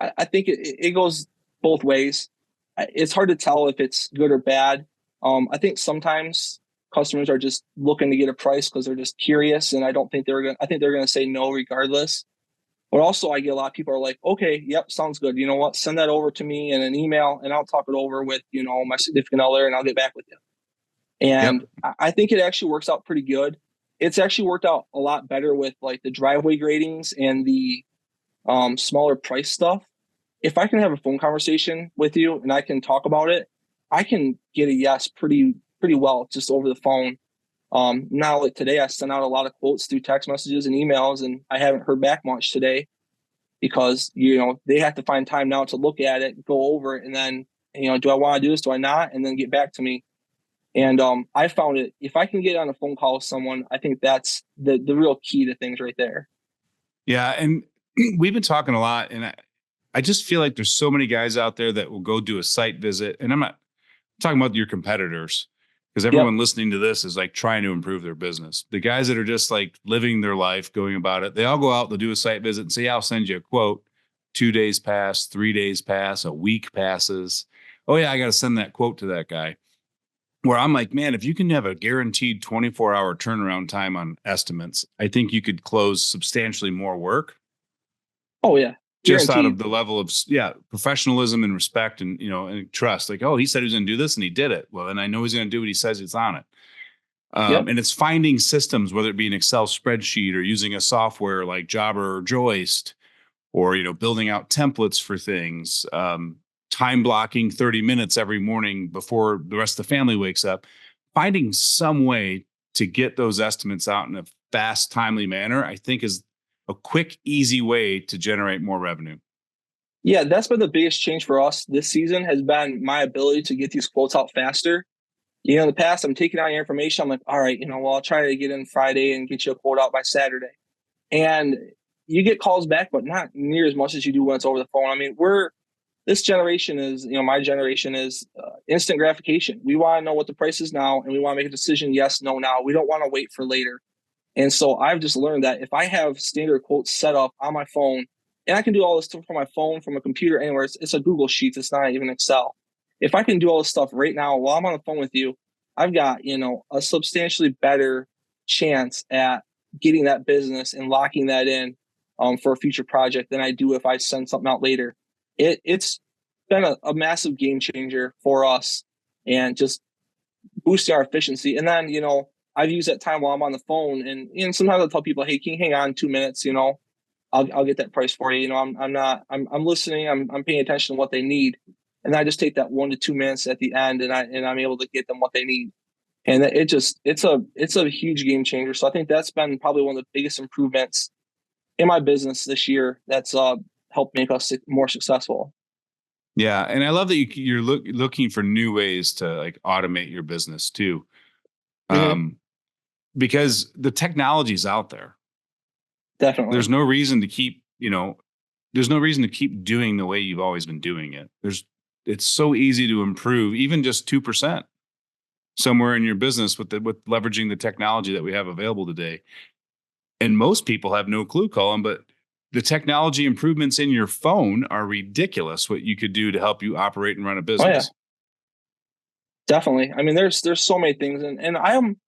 it goes both ways. It's hard to tell if it's good or bad. I think sometimes customers are just looking to get a price because they're just curious, and I think they're going to say no regardless. But also, I get a lot of people are like, okay, yep, sounds good. You know what? Send that over to me in an email, and I'll talk it over with my significant other, and I'll get back with you. And Yep. I think it actually works out pretty good. It's actually worked out a lot better with like the driveway gradings and the smaller price stuff. If I can have a phone conversation with you and I can talk about it, I can get a yes pretty well just over the phone. Now, like today, I sent out a lot of quotes through text messages and emails, and I haven't heard back much today because they have to find time now to look at it, go over it, and then do I want to do this? Do I not? And then get back to me. And I found it, if I can get on a phone call with someone, I think that's the real key to things right there. Yeah. And we've been talking a lot, and I just feel like there's so many guys out there that will go do a site visit. And I'm not talking about your competitors, because Yep. everyone listening to this is like trying to improve their business. The guys that are just like living their life, going about it, they all go out, they'll do a site visit and say, yeah, I'll send you a quote. 2 days pass, 3 days pass, a week passes. Oh yeah, I got to send that quote to that guy. Where I'm like, man, if you can have a guaranteed 24-hour turnaround time on estimates, I think you could close substantially more work Oh yeah. just out Guaranteed. of the level of professionalism and respect and and trust. Like, oh, he said he was going to do this and he did it. Well, then I know he's going to do what he says it's on it. Yep. And it's finding systems, whether it be an Excel spreadsheet or using a software like Jobber or Joist, or building out templates for things. Time blocking 30 minutes every morning before the rest of the family wakes up. Finding some way to get those estimates out in a fast, timely manner, I think, is a quick, easy way to generate more revenue. Yeah, that's been the biggest change for us this season, has been my ability to get these quotes out faster. In the past, I'm taking out your information. I'm like, all right, well, I'll try to get in Friday and get you a quote out by Saturday. And you get calls back, but not near as much as you do when it's over the phone. I mean, this generation is, my generation is instant gratification. We want to know what the price is now, and we want to make a decision, yes, no, now. We don't want to wait for later. And so I've just learned that if I have standard quotes set up on my phone, and I can do all this stuff from my phone, from a computer, anywhere, it's a Google Sheets, it's not even Excel. If I can do all this stuff right now while I'm on the phone with you, I've got, a substantially better chance at getting that business and locking that in for a future project than I do if I send something out later. It's been a massive game changer for us and just boosting our efficiency. And then, I've used that time while I'm on the phone, and sometimes I'll tell people, hey, can you hang on 2 minutes? I'll get that price for you. I'm listening. I'm paying attention to what they need. And I just take that 1 to 2 minutes at the end, and I'm able to get them what they need. And it's a huge game changer. So I think that's been probably one of the biggest improvements in my business this year. That's helped make us more successful. Yeah, and I love that you're looking for new ways to like automate your business too, Mm-hmm. because the technology's out there. There's Definitely. no reason to keep, there's no reason to keep doing the way you've always been doing it. It's so easy to improve, even just 2% somewhere in your business with leveraging the technology that we have available today. And most people have no clue, Cullen, but the technology improvements in your phone are ridiculous. What you could do to help you operate and run a Oh yeah, business. definitely. I mean, there's so many things, and I'm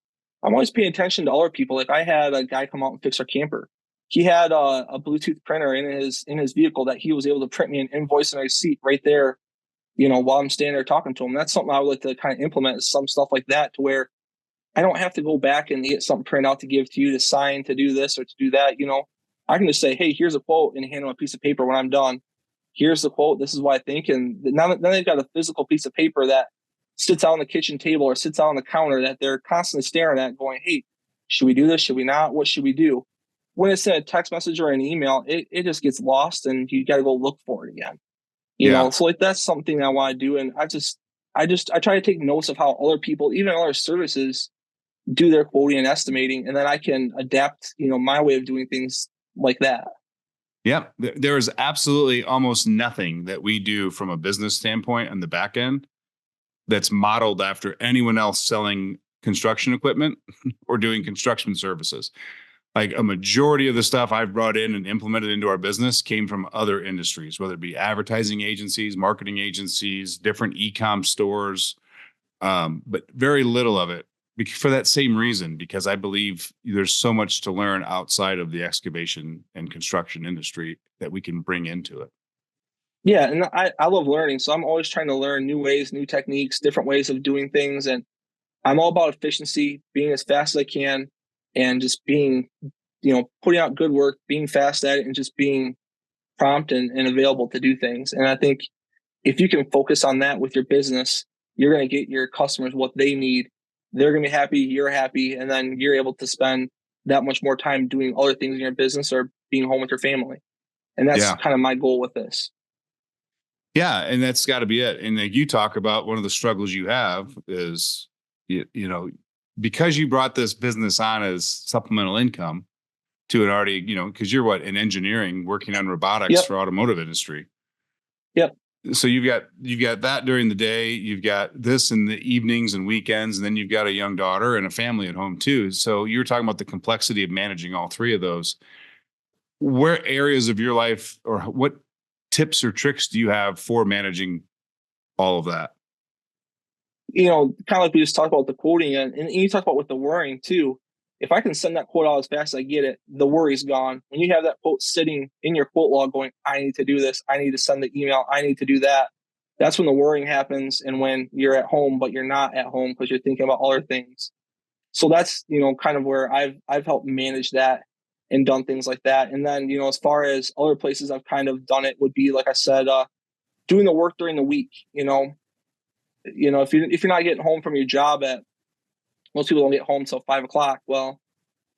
always paying attention to other people. Like I had a guy come out and fix our camper. He had a Bluetooth printer in his vehicle that he was able to print me an invoice and a receipt right there while I'm standing there talking to them. That's something I would like to kind of implement, is some stuff like that, to where I don't have to go back and get something printed out to give to you to sign, to do this or to do that. I can just say, hey, here's a quote, and hand them a piece of paper when I'm done. Here's the quote. This is what I think. And now they've got a physical piece of paper that sits out on the kitchen table or sits out on the counter that they're constantly staring at, going, hey, should we do this? Should we not? What should we do? When it's in a text message or an email, it just gets lost, and you got to go look for it again. Yeah. So like, that's something I want to do. And I try to take notes of how other people, even other services, do their quoting and estimating, and then I can adapt, my way of doing things like that. Yeah. There is absolutely almost nothing that we do from a business standpoint on the back end that's modeled after anyone else selling construction equipment or doing construction services. Like a majority of the stuff I've brought in and implemented into our business came from other industries, whether it be advertising agencies, marketing agencies, different e-com stores, but very little of it for that same reason, because I believe there's so much to learn outside of the excavation and construction industry that we can bring into it. Yeah. And I love learning. So I'm always trying to learn new ways, new techniques, different ways of doing things. And I'm all about efficiency, being as fast as I can, and just being, putting out good work, being fast at it, and just being prompt and available to do things. And I think if you can focus on that with your business, you're going to get your customers what they need. They're going to be happy, you're happy, and then you're able to spend that much more time doing other things in your business or being home with your family. And that's Yeah. kind of my goal with this. Yeah. And that's got to be it. And like you talk about, one of the struggles you have is, because you brought this business on as supplemental income to an already, because you're in engineering, working on robotics Yep. for automotive industry. Yep. So you've got that during the day, you've got this in the evenings and weekends, and then you've got a young daughter and a family at home too. So you were talking about the complexity of managing all three of those. Where areas of your life, or what tips or tricks do you have for managing all of that? Kind of like we just talked about the quoting, and you talk about with the worrying too. If I can send that quote out as fast as I get it, the worry's gone. When you have that quote sitting in your quote log going, I need to do this, I need to send the email, I need to do that, that's when the worrying happens, and when you're at home, but you're not at home because you're thinking about other things. So that's, kind of where I've helped manage that and done things like that. And then, as far as other places I've kind of done it would be, like I said, doing the work during the week. If you're not getting home from your job at, most people don't get home till 5 o'clock. Well,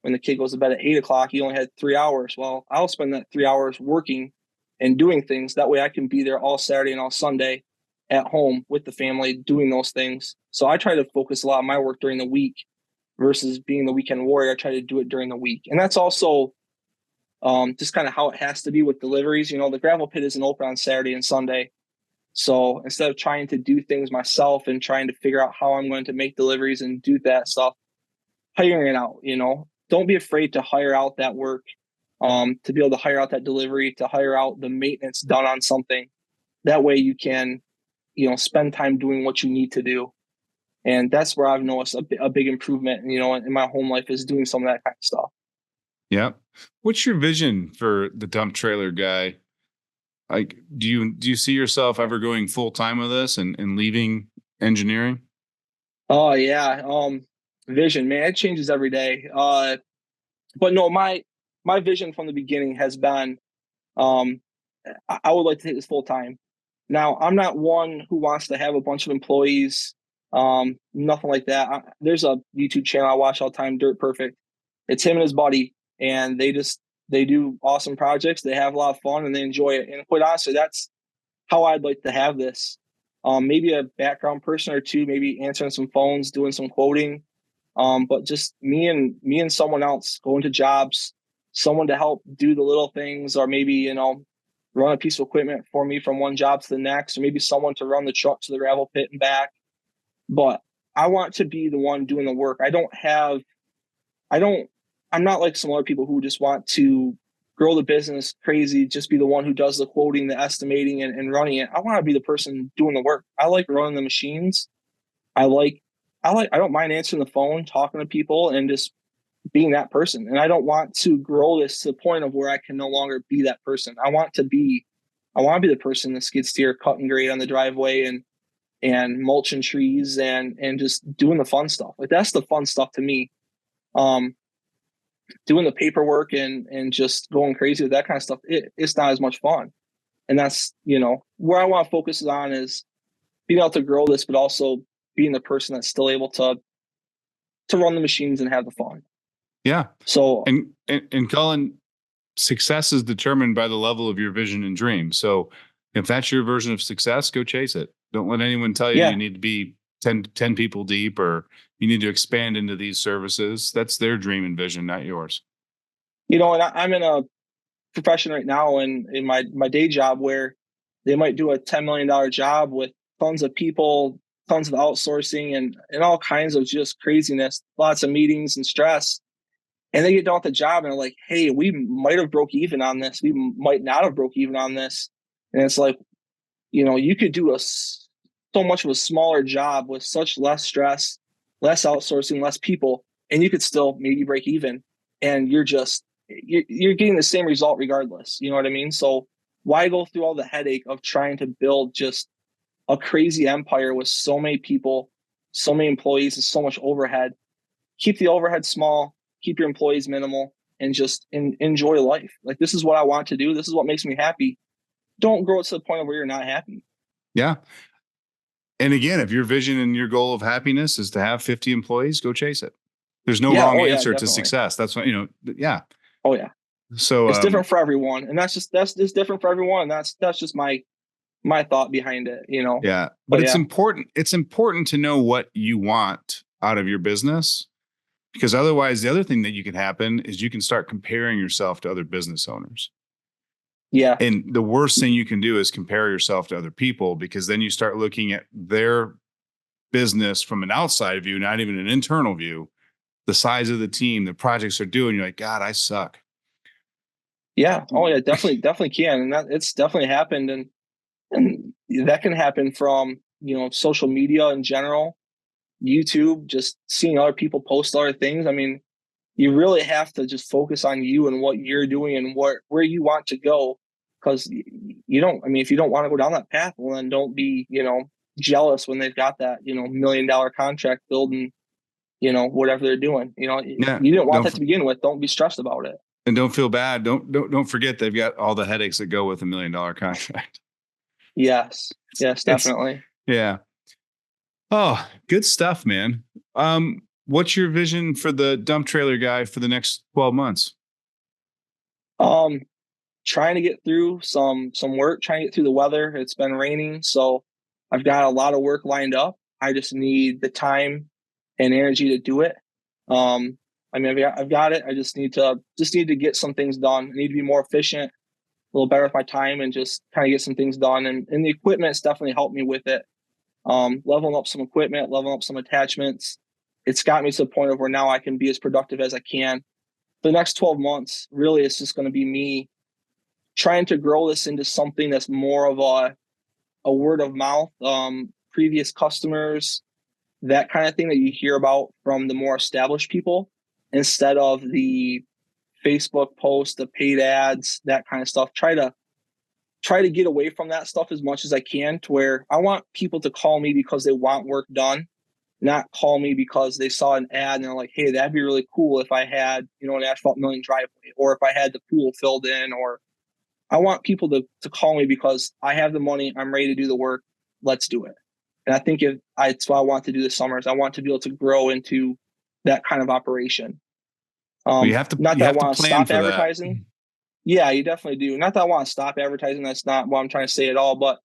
when the kid goes to bed at 8 o'clock, you only had 3 hours. Well, I'll spend that 3 hours working and doing things. That way I can be there all Saturday and all Sunday at home with the family doing those things. So I try to focus a lot of my work during the week versus being the weekend warrior. I try to do it during the week. And that's also just kind of how it has to be with deliveries. The gravel pit isn't open on Saturday and Sunday. So instead of trying to do things myself and trying to figure out how I'm going to make deliveries and do that stuff, hiring it out, don't be afraid to hire out that work, to be able to hire out that delivery, to hire out the maintenance done on something. That way you can, spend time doing what you need to do. And that's where I've noticed a big improvement, in my home life, is doing some of that kind of stuff. Yeah. What's your vision for the dump trailer guy? Like, do you see yourself ever going full time with this and leaving engineering? Oh yeah. Vision, man, it changes every day. But no, my vision from the beginning has been, I would like to take this full time. Now, I'm not one who wants to have a bunch of employees, nothing like that. There's a YouTube channel I watch all the time, Dirt Perfect. It's him and his buddy, and they do awesome projects. They have a lot of fun and they enjoy it. And quite honestly, that's how I'd like to have this. Maybe a background person or two, maybe answering some phones, doing some quoting. But just me and someone else going to jobs, someone to help do the little things, or maybe, run a piece of equipment for me from one job to the next, or maybe someone to run the truck to the gravel pit and back. But I want to be the one doing the work. I'm not like some other people who just want to grow the business crazy, just be the one who does the quoting, the estimating, and running it. I want to be the person doing the work. I like running the machines. I don't mind answering the phone, talking to people, and just being that person. And I don't want to grow this to the point of where I can no longer be that person. I want to be I want to be the person in the skid steer cutting grade on the driveway and mulching trees and just doing the fun stuff. Like that's the fun stuff to me. Um, Doing the paperwork and just going crazy with that kind of stuff, it's not as much fun. And that's, where I want to focus on is being able to grow this, but also being the person that's still able to run the machines and have the fun. Yeah. So and Cullen, success is determined by the level of your vision and dream. So if that's your version of success, go chase it. Don't let anyone tell you yeah, you need to be 10 people deep or you need to expand into these services. That's their dream and vision, not yours. and I'm in a profession right now in my day job where they might do a $10 million job with tons of people, tons of outsourcing and all kinds of just craziness, lots of meetings and stress. And they get done with the job and they're like, hey, we might have broke even on this. We might not have broke even on this. And it's like, you could do so much of a smaller job with such less stress, less outsourcing, less people, and you could still maybe break even. And you're getting the same result regardless. You know what I mean? So why go through all the headache of trying to build just a crazy empire with so many people, so many employees, and so much overhead? Keep the overhead small, keep your employees minimal, and just enjoy life. Like, this is what I want to do. This is what makes me happy. Don't grow it to the point where you're not happy. Yeah. And again, if your vision and your goal of happiness is to have 50 employees, go chase it. There's no wrong answer to success. That's what, yeah. Oh yeah. So it's different for everyone. And that's just different for everyone. That's just my thought behind it, Yeah. But it's important. It's important to know what you want out of your business, because otherwise the other thing that you can happen is you can start comparing yourself to other business owners. Yeah. And the worst thing you can do is compare yourself to other people, because then you start looking at their business from an outside view, not even an internal view, the size of the team, the projects they're doing. You're like, God, I suck. Yeah. Oh yeah, definitely can. And that it's definitely happened. And that can happen from, social media in general, YouTube, just seeing other people post other things. I mean, you really have to just focus on you and what you're doing and where you want to go. Because if you don't want to go down that path, well, then don't be, jealous when they've got that, $1 million contract building, whatever they're doing. You didn't want that to begin with. Don't be stressed about it. And don't feel bad. Don't forget they've got all the headaches that go with $1 million contract. Yes, definitely. Yeah. Oh, good stuff, man. What's your vision for the dump trailer guy for the next 12 months? Trying to get through some work, trying to get through the weather. It's been raining, so I've got a lot of work lined up. I just need the time and energy to do it. I've got it. I just need to get some things done. I need to be more efficient, a little better with my time, and just kind of get some things done. And the equipment's definitely helped me with it. Leveling up some equipment, leveling up some attachments. It's got me to the point of where now I can be as productive as I can. For the next 12 months, really, it's just going to be me trying to grow this into something that's more of a word of mouth, previous customers, that kind of thing that you hear about from the more established people, instead of the Facebook posts, the paid ads, that kind of stuff. Try to get away from that stuff as much as I can, to where I want people to call me because they want work done, not call me because they saw an ad and they're like, hey, that'd be really cool if I had, an asphalt milling driveway, or if I had the pool filled in. Or I want people to call me because I have the money, I'm ready to do the work, let's do it. And I think it's what I want to do this summer, is I want to be able to grow into that kind of operation. You have to, not that I want to stop advertising. That. Yeah, you definitely do. Not that I want to stop advertising. That's not what I'm trying to say at all. But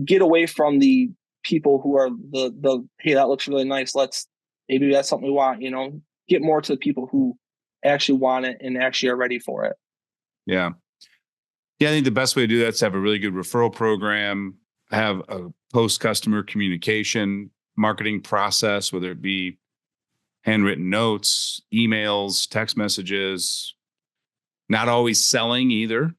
get away from the people who are the hey, that looks really nice. Maybe that's something we want. Get more to the people who actually want it and actually are ready for it. Yeah. Yeah, I think the best way to do that is to have a really good referral program, have a post-customer communication marketing process, whether it be handwritten notes, emails, text messages, not always selling either.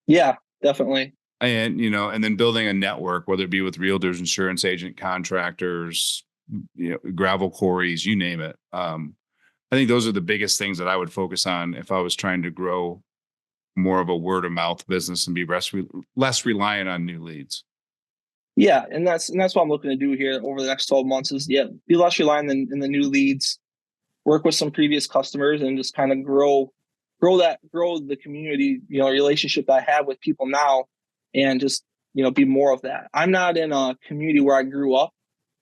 Yeah, definitely. And, and then building a network, whether it be with realtors, insurance agent, contractors, gravel quarries, you name it. I think those are the biggest things that I would focus on if I was trying to grow more of a word of mouth business and be less reliant on new leads. Yeah, and that's what I'm looking to do here over the next 12 months is be less reliant in the new leads, work with some previous customers, and just kind of grow the community, relationship that I have with people now, and just be more of that. I'm not in a community where I grew up.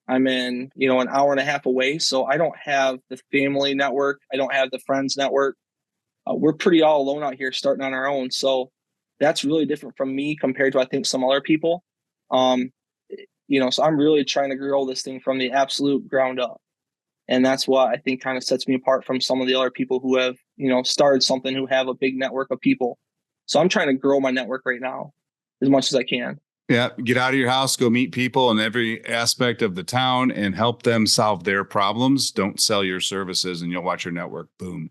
I'm in an hour and a half away, so I don't have the family network. I don't have the friends network. We're pretty all alone out here, starting on our own. So that's really different from me compared to I think some other people. Um, so I'm really trying to grow this thing from the absolute ground up. And that's what I think kind of sets me apart from some of the other people who have, started something, who have a big network of people. So I'm trying to grow my network right now as much as I can. Yeah. Get out of your house, go meet people in every aspect of the town and help them solve their problems. Don't sell your services and you'll watch your network boom.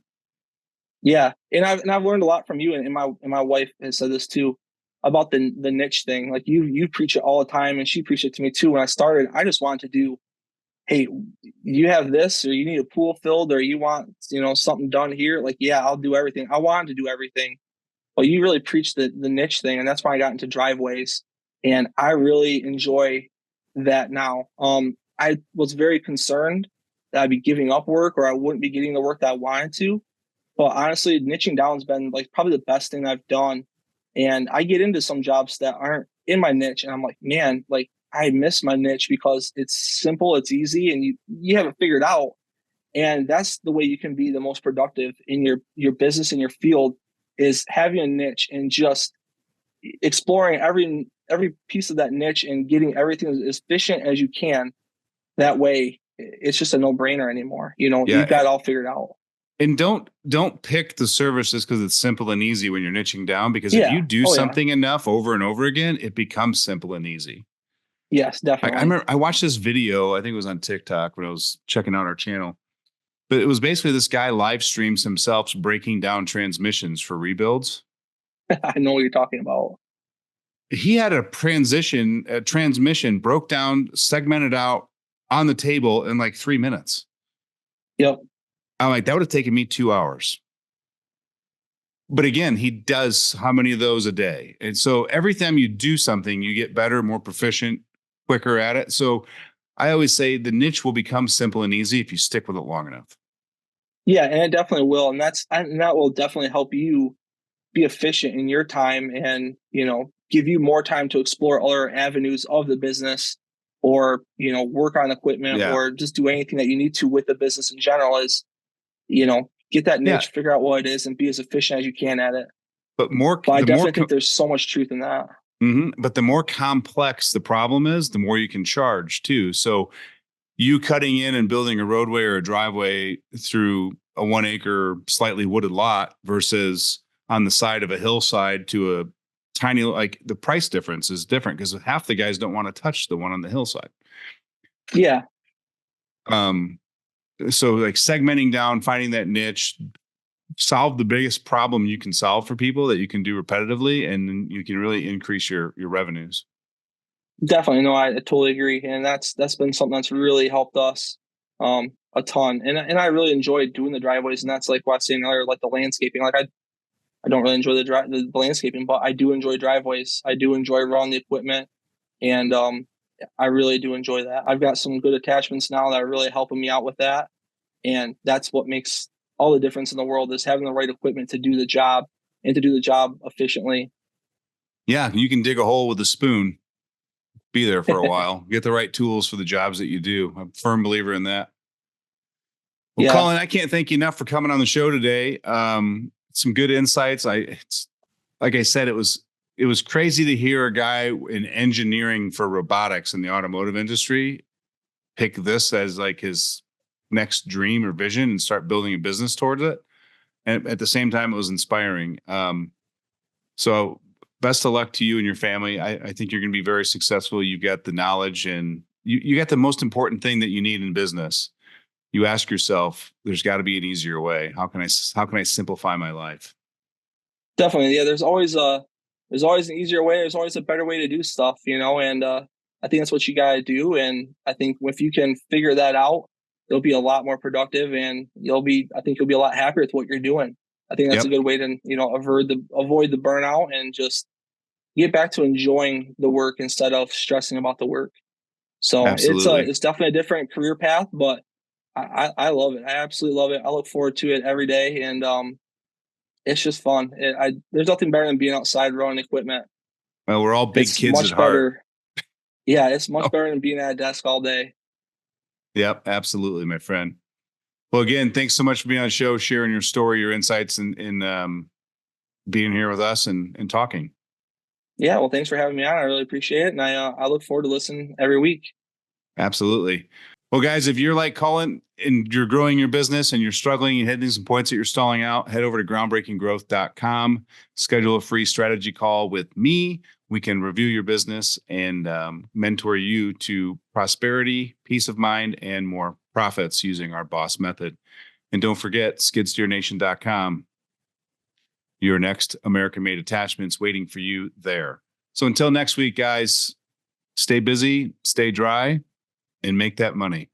Yeah. And I've learned a lot from you, and my wife has said this too, about the niche thing. Like you preach it all the time, and she preached it to me too. When I started, I just wanted to do, hey, you have this, or you need a pool filled, or you want, something done here. Like, yeah, I'll do everything. I wanted to do everything. But you really preach the niche thing. And that's why I got into driveways. And I really enjoy that now. I was very concerned that I'd be giving up work, or I wouldn't be getting the work that I wanted to. But honestly, niching down has been like probably the best thing I've done. And I get into some jobs that aren't in my niche, and I'm like, man, like I miss my niche because it's simple, it's easy, and you have it figured out. And that's the way you can be the most productive in your business, in your field, is having a niche and just exploring every piece of that niche and getting everything as efficient as you can. That way, it's just a no-brainer anymore. Yeah. You've got it all figured out. And don't pick the services because it's simple and easy when you're niching down, because if Yeah. you do Oh, yeah. something enough over and over again, it becomes simple and easy. Yes, I definitely. remember I watched this video, I think it was on TikTok when I was checking out our channel, but it was basically this guy live streams himself breaking down transmissions for rebuilds. I know what you're talking about. He had a transmission broke down, segmented out on the table in like 3 minutes. Yep. I'm like, that would have taken me 2 hours. But again, he does how many of those a day? And so every time you do something, you get better, more proficient, quicker at it. So I always say the niche will become simple and easy if you stick with it long enough. Yeah, and it definitely will. And that will definitely help you be efficient in your time, and, give you more time to explore other avenues of the business, or, work on equipment, Yeah. or just do anything that you need to with the business in general. Is, get that Yeah. niche, figure out what it is, and be as efficient as you can at it. But But I definitely think there's so much truth in that. But the more complex the problem is, the more you can charge too. So you cutting in and building a roadway or a driveway through a 1 acre, slightly wooded lot versus on the side of a hillside to a tiny, like the price difference is different because half the guys don't want to touch the one on the hillside. Yeah. So like segmenting down, finding that niche, solve the biggest problem you can solve for people that you can do repetitively, and then you can really increase your revenues. Definitely. No, I totally agree. And that's been something that's really helped us a ton. And I really enjoyed doing the driveways. And that's like what I was saying earlier, like the landscaping. Like I don't really enjoy the landscaping, but I do enjoy driveways. I do enjoy running the equipment. And I really do enjoy that. I've got some good attachments now that are really helping me out with that. And that's what makes all the difference in the world, is having the right equipment to do the job, and to do the job efficiently. Yeah, you can dig a hole with a spoon, be there for a while, get the right tools for the jobs that you do. I'm a firm believer in that. Well, Yeah. Cullen, I can't thank you enough for coming on the show today. Some good insights. Like I said, it was crazy to hear a guy in engineering for robotics in the automotive industry pick this as like his next dream or vision and start building a business towards it. And at the same time, it was inspiring. So best of luck to you and your family. I think you're going to be very successful. You've got the knowledge, and you got the most important thing that you need in business. You ask yourself, there's got to be an easier way. How can I simplify my life? Definitely. Yeah. There's always an easier way. There's always a better way to do stuff, and I think that's what you got to do. And I think if you can figure that out, you'll be a lot more productive, and I think you'll be a lot happier with what you're doing. I think that's a Yep. good way to, avoid the burnout and just get back to enjoying the work instead of stressing about the work. So Absolutely. it's definitely a different career path, but I love it. I absolutely love it. I look forward to it every day, and it's just fun. There's nothing better than being outside running equipment. Well, we're all big It's kids at much heart. better. Yeah, it's much Oh, better than being at a desk all day. yep. Absolutely, my friend. Well, again, thanks so much for being on the show, sharing your story, your insights, and being here with us and talking. Yeah, well, thanks for having me on. I really appreciate it, and I look forward to listening every week. Absolutely. Well, guys, if you're like Cullen and you're growing your business and you're struggling and hitting some points that you're stalling out, head over to groundbreakinggrowth.com, schedule a free strategy call with me. We can review your business and mentor you to prosperity, peace of mind, and more profits using our boss method. And don't forget, skidsteernation.com, your next American made attachments waiting for you there. So until next week, guys, stay busy, stay dry, and make that money.